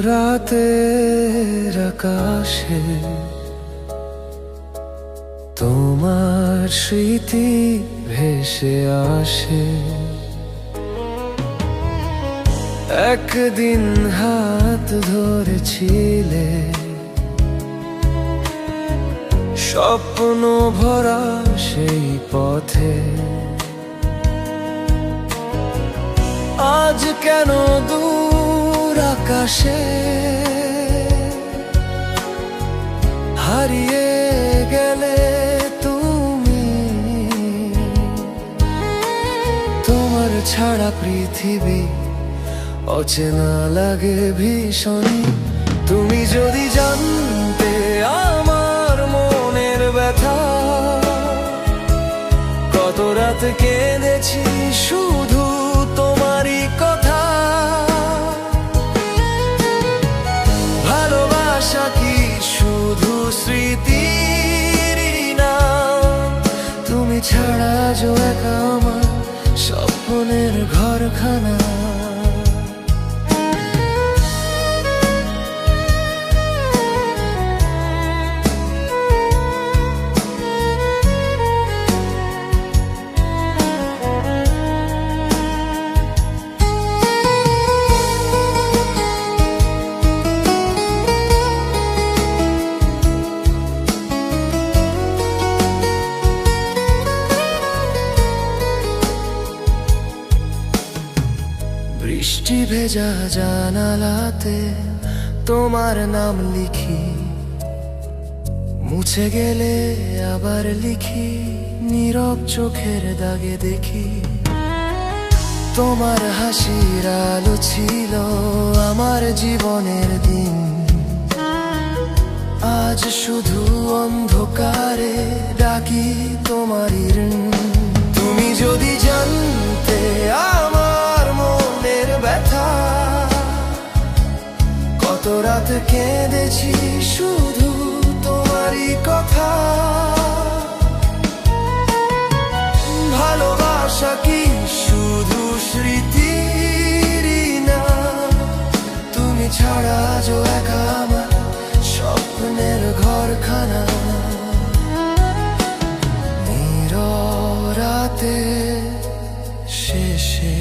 রাতের আকাশে তোমার স্মৃতি ভেসে আসে। একদিন হাত ধরেছিলে, স্বপ্ন ভরা সেই পথে। আজ কেন দূর আকাশে হারিয়ে গেলে তুমি? তোমার ছাড়া পৃথিবী অচেনা লাগে ভীষণই। তুমি যদি জানতে আমার মনের ব্যথা, কত রাত কেঁদেছি শুধু তোমারই কথা। ভালোবাসা কি শুধু স্মৃতিরই নাম? তুমি ছাড়া যে একা আমার স্বপ্নের ঘরখানা। বৃষ্টি ভেজা জানালাতে তোমার নাম লিখি, মুছে গেলে আবার লিখি, নীরব চোখের দাগে দেখি। তোমার হাসির আলো ছিল আমার জীবনের দিন, আজ শুধু অন্ধকারে ডাকি তোমারই ঋণ। তুমি যদি জানতে আমার মনের ব্যথা, কত রাত কেঁদেছি শুধু তোমারই কথা। ভালোবাসা কি শুধু স্মৃতিরই না? তুমি ছাড়া যে একা আমার স্বপ্নের ঘরখানা। রাতে শেষে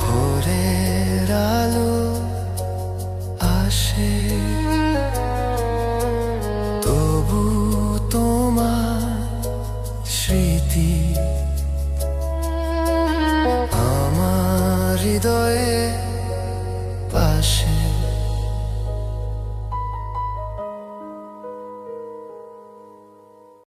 ভোরের আলো আসে, তবু তোমার স্মৃতি আমার হৃদয়ে